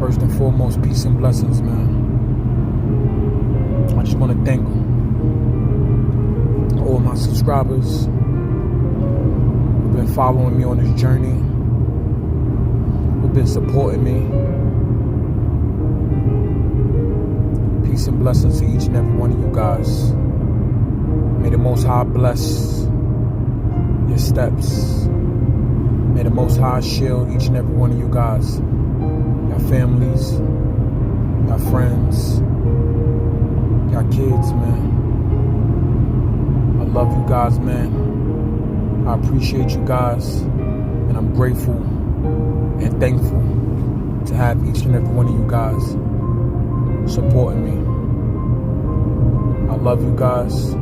First and foremost, peace and blessings, man. I just want to thank all my subscribers who've been following me on this journey, who've been supporting me. Peace and blessings to each and every one of you guys. May the Most High bless your steps. May the Most High shield each and every one of you guys, your families, your friends, your kids, man. I love you guys, man. I appreciate you guys, and I'm grateful and thankful to have each and every one of you guys supporting me. I love you guys,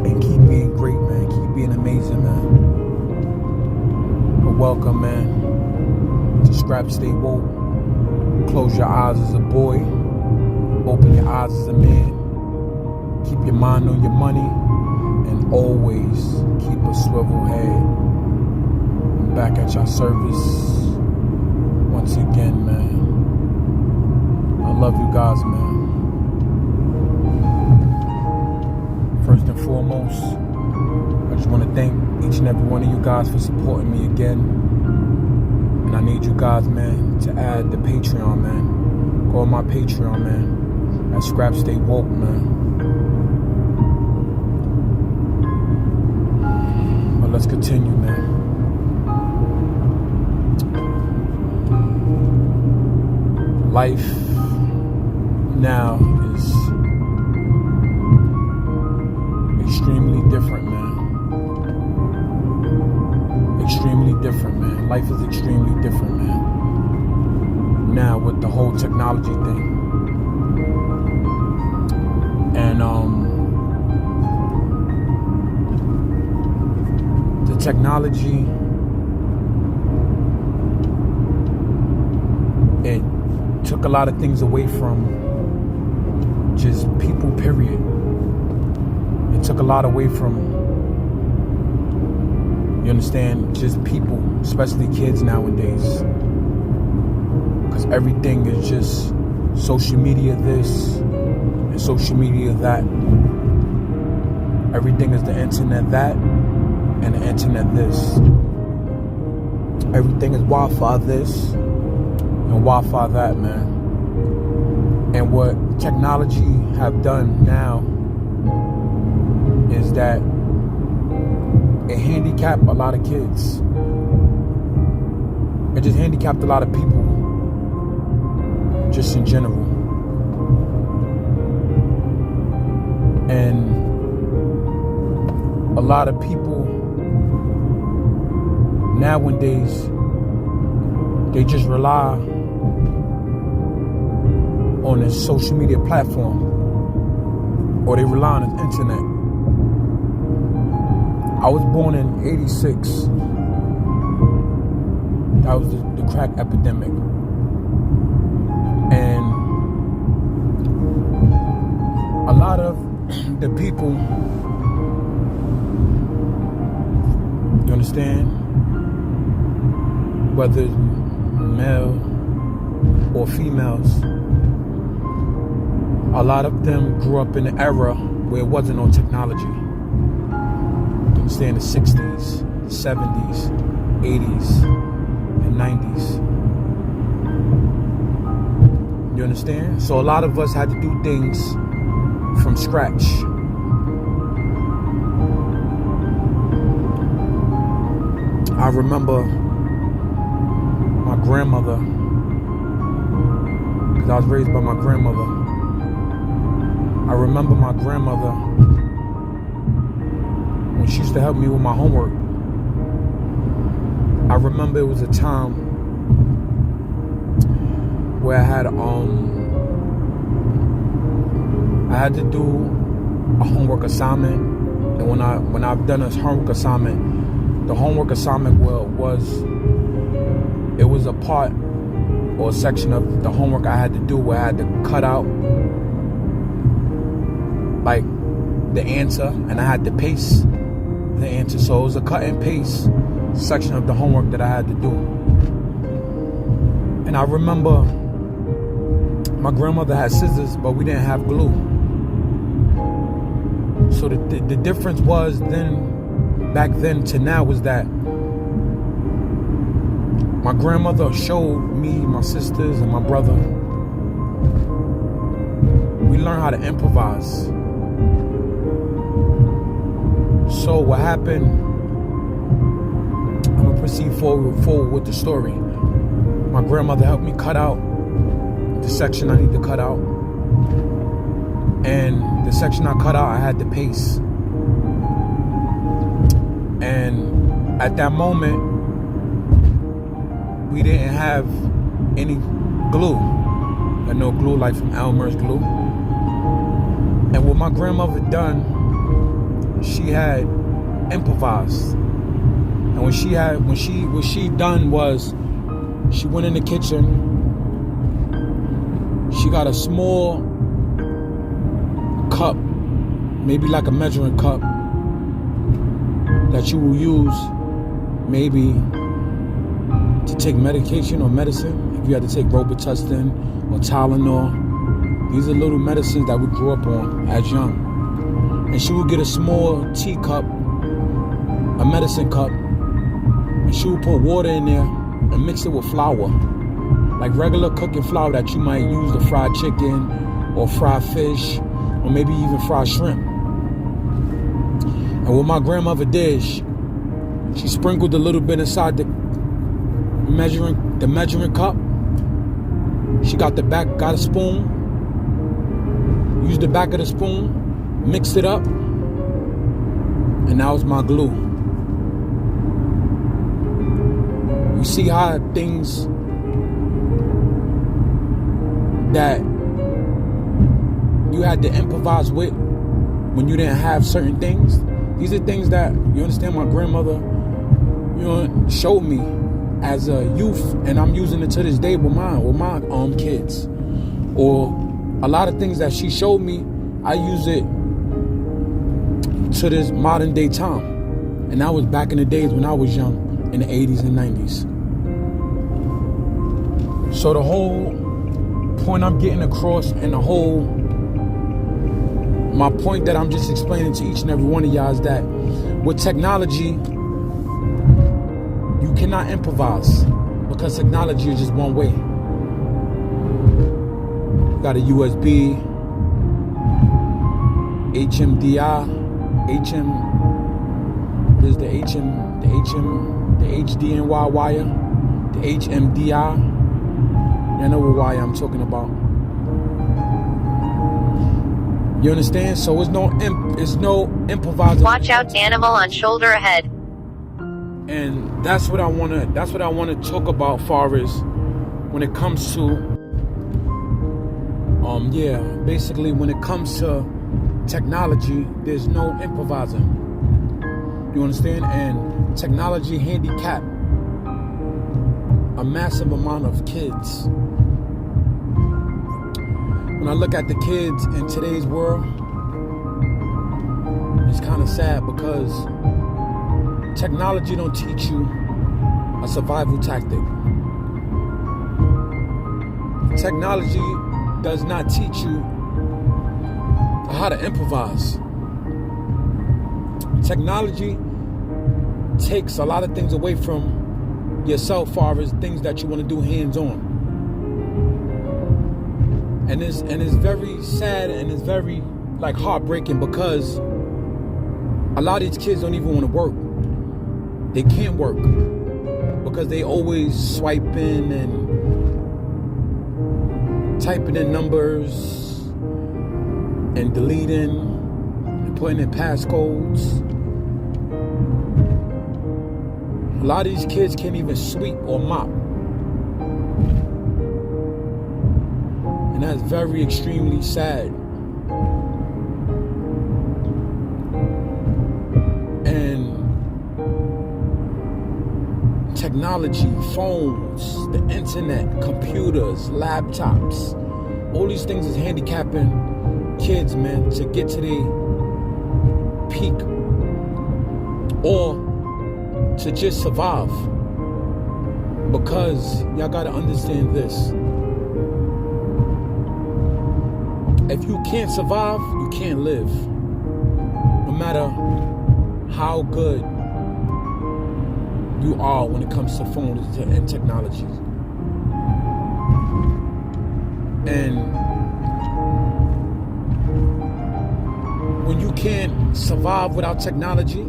and keep being great, man. Keep being amazing, man. But welcome, man, to Scrap Stay Woke. Close your eyes as a boy, open your eyes as a man. Keep your mind on your money, and always keep a swivel head. I'm back at your service once again, man. I love you guys, man. First and foremost, I just want to thank each and every one of you guys for supporting me again. And I need you guys, man, to add the Patreon, man. Go on my Patreon, man. At Scrap Stay Woke, man. But let's continue, man. Life now is extremely different, man. Extremely different, man. Life is extremely different, man. Now with the whole technology thing. And the technology, it took a lot of things away from just people, period. It took a lot away from, you understand, just people, especially kids nowadays. Because everything is just social media this and social media that. Everything is the internet that and the internet this. Everything is Wi-Fi this and Wi-Fi that, man. And what technology have done now is that it handicapped a lot of kids. It just handicapped a lot of people, just in general. And a lot of people nowadays, they just rely on a social media platform, or they rely on the internet. I was born in '86. That was the crack epidemic. And a lot of the people, you understand, whether it's male or females, a lot of them grew up in an era where it wasn't no technology. You understand, the 60s, 70s, 80s, and 90s. You understand? So a lot of us had to do things from scratch. I remember my grandmother, because I was raised by my grandmother. I remember my grandmother when she used to help me with my homework. I remember it was a time where I had to do a homework assignment, and when I've done a homework assignment, the homework assignment was a part or a section of the homework I had to do where I had to cut out like the answer, and I had to paste the answer. So it was a cut and paste section of the homework that I had to do. And I remember my grandmother had scissors, but we didn't have glue. So the difference was back then to now was that my grandmother showed me, my sisters, and my brother. We learned how to improvise. So what happened, I'm gonna proceed forward with the story. My grandmother helped me cut out the section I need to cut out. And the section I cut out, I had to paste. And at that moment, we didn't have any glue. I know glue like from Elmer's glue. And what my grandmother done, she had improvised. And what she done was, she went in the kitchen. She got a small cup, maybe like a measuring cup, that you will use maybe to take medication or medicine. If you had to take Robitussin or Tylenol, these are little medicines that we grew up on as young. And she would get a small teacup, a medicine cup, and she would put water in there and mix it with flour, like regular cooking flour that you might use to fry chicken or fry fish or maybe even fry shrimp. And what my grandmother did, she sprinkled a little bit inside the measuring cup. She got a spoon, used the back of the spoon, mixed it up, and that was my glue. You see how things that you had to improvise with when you didn't have certain things. These are things that, you understand, my grandmother, showed me as a youth, and I'm using it to this day with my kids. Or a lot of things that she showed me, I use it to this modern day time. And that was back in the days when I was young, in the 80s and 90s. So the whole point I'm getting across, and my point that I'm just explaining to each and every one of y'all is that with technology, you cannot improvise, because technology is just one way. You got a USB, HMDI, the HDMI wire, the HMDI. You know what wire I'm talking about. You understand? So it's no improvising. Watch out, animal on shoulder ahead. And that's what I wanna talk about, far as when it comes to basically when it comes to technology, there's no improvising. You understand? And technology handicap a massive amount of kids. When I look at the kids in today's world, it's kind of sad, because technology don't teach you a survival tactic. Technology does not teach you how to improvise. Technology takes a lot of things away from yourself, far as things that you want to do hands-on. And it's very sad, and it's very heartbreaking, because a lot of these kids don't even want to work. They can't work because they always swiping and typing in numbers and deleting and putting in passcodes. A lot of these kids can't even sweep or mop. And that's very extremely sad. And technology, phones, the internet, computers, laptops, all these things is handicapping kids, man, to get to their peak or to just survive. Because y'all gotta understand this. If you can't survive, you can't live. No matter how good you are when it comes to phones and technology. And when you can't survive without technology,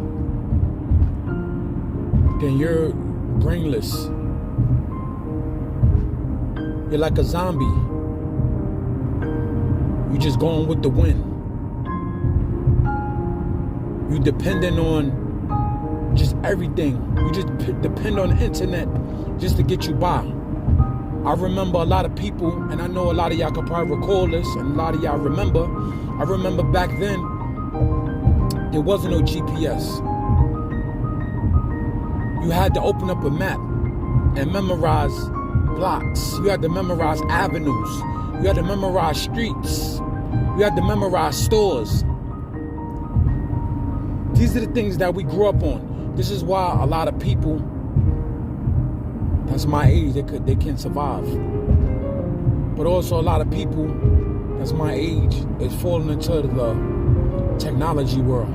then you're brainless. You're like a zombie. You're just going with the wind. You're dependent on just everything. You just depend on the internet just to get you by. I remember a lot of people, and I know a lot of y'all could probably recall this, and a lot of y'all remember. I remember back then, there wasn't no GPS. You had to open up a map and memorize blocks. You had to memorize avenues. You had to memorize streets. You had to memorize stores. These are the things that we grew up on. This is why a lot of people that's my age, they can't survive. But also a lot of people that's my age is falling into the technology world,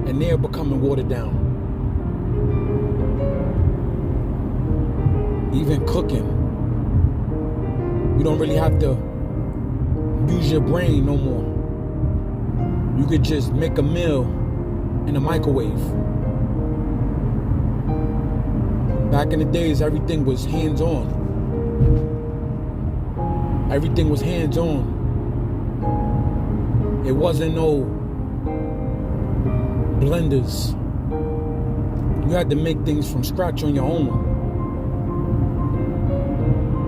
and they're becoming watered down. Even cooking, you don't really have to use your brain no more. You could just make a meal in a microwave. Back in the days, everything was hands-on. Everything was hands-on. It wasn't no blenders. You had to make things from scratch on your own.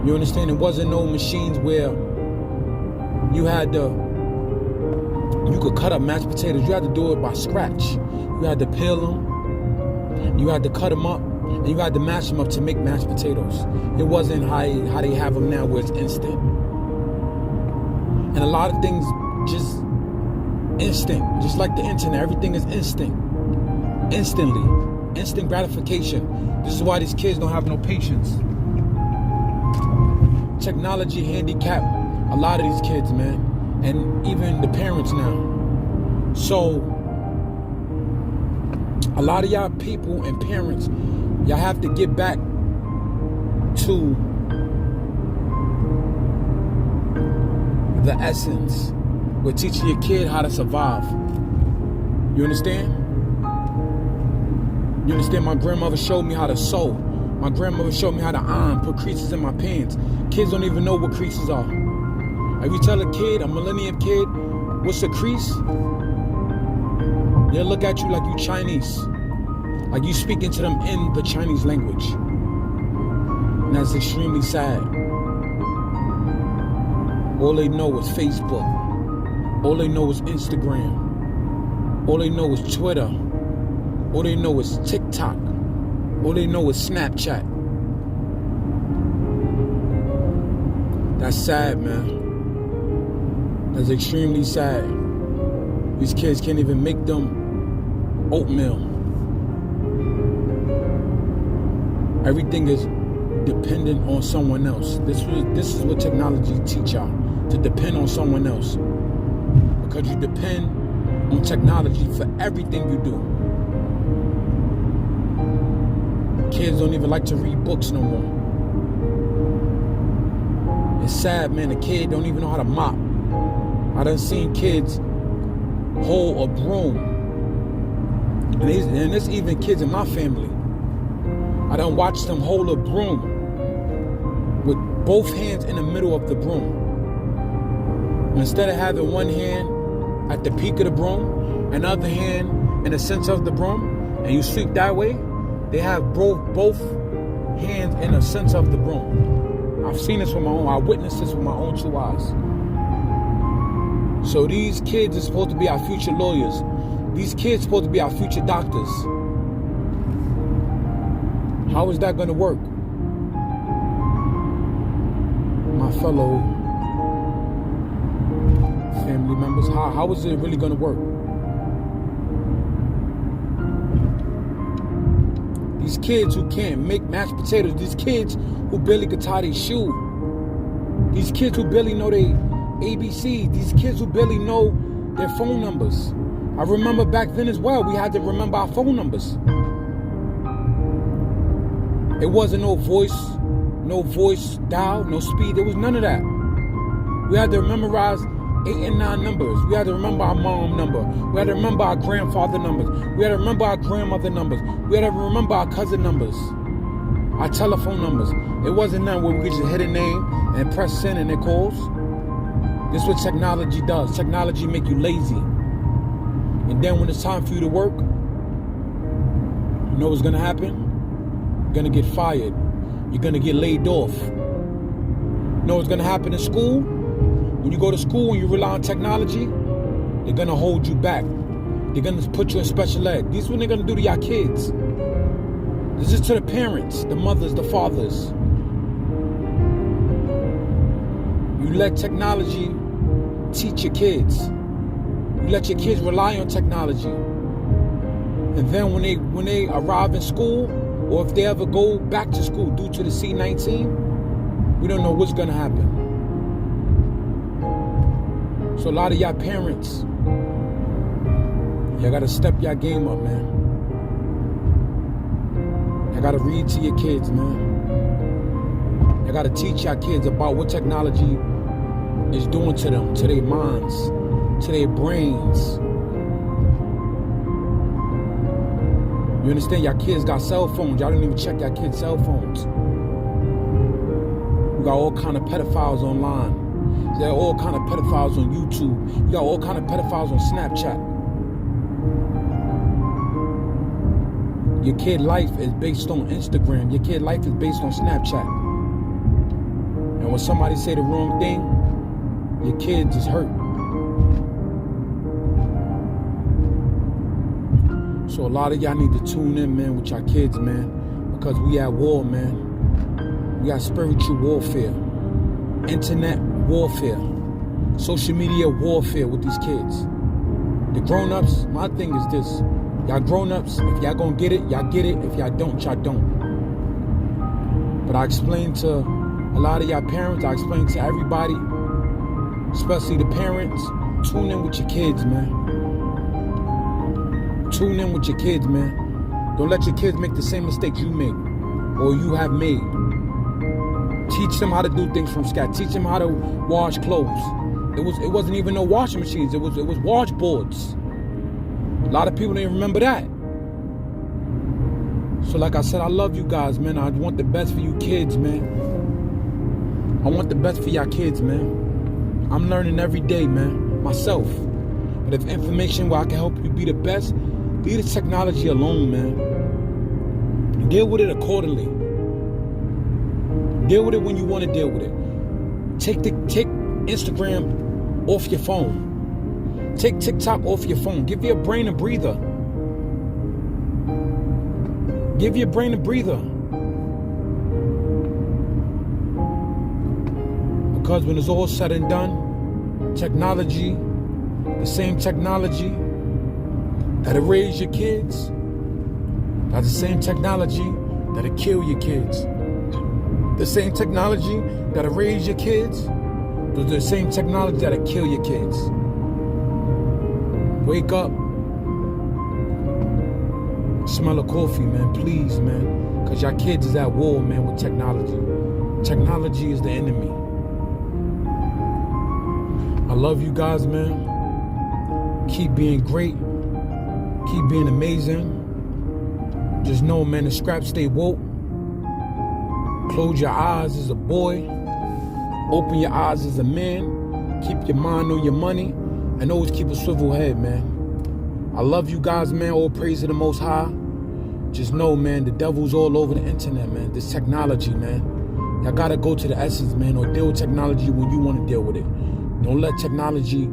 You understand? It wasn't no machines where you could cut up mashed potatoes. You had to do it by scratch. You had to peel them. You had to cut them up. And you had to mash them up to make mashed potatoes. It wasn't how they have them now, where it's instant. And a lot of things just instant. Just like the internet, everything is instant. Instantly. Instant gratification. This is why these kids don't have no patience. Technology handicap a lot of these kids, man. And even the parents now. So, a lot of y'all people and parents, y'all have to get back to the essence. We're teaching your kid how to survive. You understand? You understand? My grandmother showed me how to sew. My grandmother showed me how to iron, put creases in my pants. Kids don't even know what creases are. If you tell a kid, a millennium kid, what's a crease? They'll look at you like you Chinese. Like you speaking to them in the Chinese language. And that's extremely sad. All they know is Facebook. All they know is Instagram. All they know is Twitter. All they know is TikTok. All they know is Snapchat. That's sad, man. That's extremely sad. These kids can't even make them oatmeal. Everything is dependent on someone else. This is what technology teach y'all, to depend on someone else. Because you depend on technology for everything you do. Kids don't even like to read books no more. It's sad, man. The kid don't even know how to mop. I done seen kids hold a broom. And there's even kids in my family. I done watched them hold a broom with both hands in the middle of the broom. And instead of having one hand at the peak of the broom, and the other hand in the center of the broom, and you sweep that way, they have both hands in the center of the broom. I've seen this with my own, I witnessed this with my own 2 eyes. So these kids are supposed to be our future lawyers. These kids are supposed to be our future doctors. How is that going to work? My fellow family members, how is it really going to work? These kids who can't make mashed potatoes. These kids who barely could tie their shoe. These kids who barely know their ABC. These kids who barely know their phone numbers. I remember back then as well, we had to remember our phone numbers. It wasn't no voice dial, no speed. There was none of that. We had to memorize 8 and 9 numbers. We had to remember our mom number. We had to remember our grandfather numbers. We had to remember our grandmother numbers. We had to remember our cousin numbers. Our telephone numbers. It wasn't none where we could just hit a name and press send and it calls. This is what technology does. Technology make you lazy. And then when it's time for you to work, you know what's gonna happen? You're gonna get fired. You're gonna get laid off. You know what's gonna happen in school? When you go to school and you rely on technology, they're gonna hold you back. They're gonna put you in special ed. This is what they're gonna do to your kids. This is to the parents, the mothers, the fathers. You let technology teach your kids. You let your kids rely on technology. And then when they arrive in school, or if they ever go back to school due to the C-19, we don't know what's gonna happen. So a lot of y'all parents, y'all gotta step y'all game up, man. Y'all gotta read to your kids, man. Y'all gotta teach y'all kids about what technology is doing to them, to their minds, to their brains. You understand? Y'all kids got cell phones. Y'all don't even check y'all kids' cell phones. We got all kind of pedophiles online. There are all kind of pedophiles on YouTube. You got all kind of pedophiles on Snapchat. Your kid life is based on Instagram. Your kid life is based on Snapchat. And when somebody say the wrong thing, your kid is hurt. So a lot of y'all need to tune in, man, with y'all kids, man. Because we at war, man. We got spiritual warfare. Internet warfare. Social media warfare with these kids. The grown-ups, my thing is this. Y'all grown-ups, if y'all gonna get it, y'all get it. If y'all don't, y'all don't. But I explained to a lot of y'all parents, I explained to everybody, especially the parents, tune in with your kids, man. Tune in with your kids, man. Don't let your kids make the same mistakes you make or you have made. Teach them how to do things from scratch. Teach them how to wash clothes. It wasn't even no washing machines. It was washboards. A lot of people didn't remember that. So like I said, I love you guys, man. I want the best for you kids, man. I want the best for y'all kids, man. I'm learning every day, man, myself. But if information where I can help you be the best, leave the technology alone, man. Deal with it accordingly. Deal with it when you want to deal with it. Take Instagram off your phone. Take TikTok off your phone. Give your brain a breather. Give your brain a breather. Because when it's all said and done, technology, the same technology that'll raise your kids, that's the same technology that'll kill your kids. The same technology that'll raise your kids, is the same technology that'll kill your kids. Wake up. Smell of coffee, man. Please, man. Because y'all kids is at war, man, with technology. Technology is the enemy. I love you guys, man. Keep being great. Keep being amazing. Just know, man, the scraps stay woke. Close your eyes as a boy. Open your eyes as a man. Keep your mind on your money. And always keep a swivel head, man. I love you guys, man. All praise to the Most High. Just know, man, the devil's all over the internet, man. This technology, man. Y'all gotta go to the essence, man, or deal with technology when you want to deal with it. Don't let technology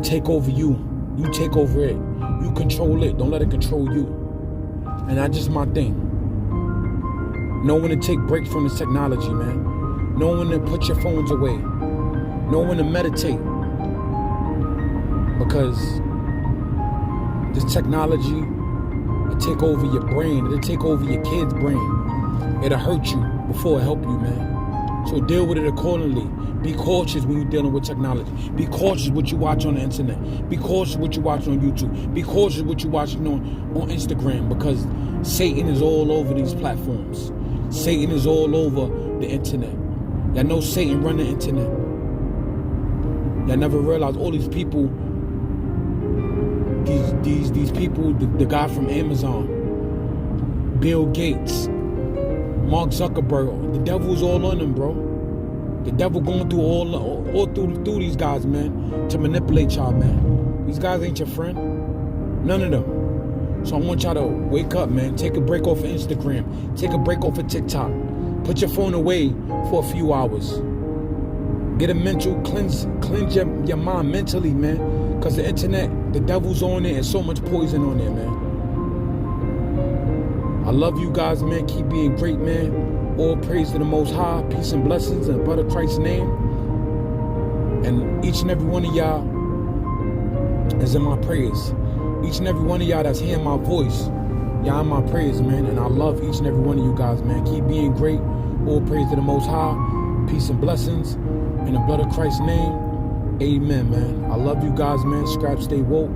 take over you. You take over it. You control it. Don't let it control you. And that's just my thing. Know when to take breaks from this technology, man. Know when to put your phones away. Know when to meditate. Because this technology It'll take over your brain. It'll take over your kid's brain. It'll hurt you before it help you, man. So deal with it accordingly. Be cautious when you're dealing with technology. Be cautious what you watch on the internet. Be cautious what you watch on YouTube. Be cautious what you watching on Instagram, because Satan is all over these platforms. Satan is all over the internet. Y'all know Satan run the internet. Y'all never realize all these people, these people, the guy from Amazon, Bill Gates, Mark Zuckerberg, the devil's all on them, bro. The devil going through all through these guys, man, to manipulate y'all, man. These guys ain't your friend. None of them. So I want y'all to wake up, man. Take a break off of Instagram. Take a break off of TikTok. Put your phone away for a few hours. Get a mental cleanse your mind mentally, man. Because the internet, the devil's on there, and so much poison on there, man. I love you guys, man. Keep being great, man. All praise to the Most High. Peace and blessings in the blood of Christ's name. And each and every one of y'all is in my prayers. Each and every one of y'all that's hearing my voice, y'all in my prayers, man. And I love each and every one of you guys, man. Keep being great. All praise to the Most High. Peace and blessings in the blood of Christ's name. Amen, man. I love you guys, man. Scrap, stay woke.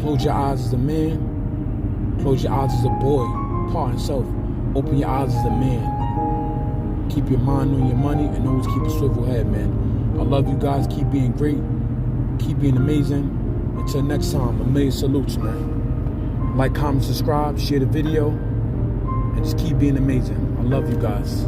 Close your eyes as a man. Close your eyes as a boy. Part himself. Open your eyes as a man. Keep your mind on your money and always keep a swivel head, man. I love you guys. Keep being great. Keep being amazing. Until next time, a million salutes, man. Like, comment, subscribe, share the video, and just keep being amazing. I love you guys.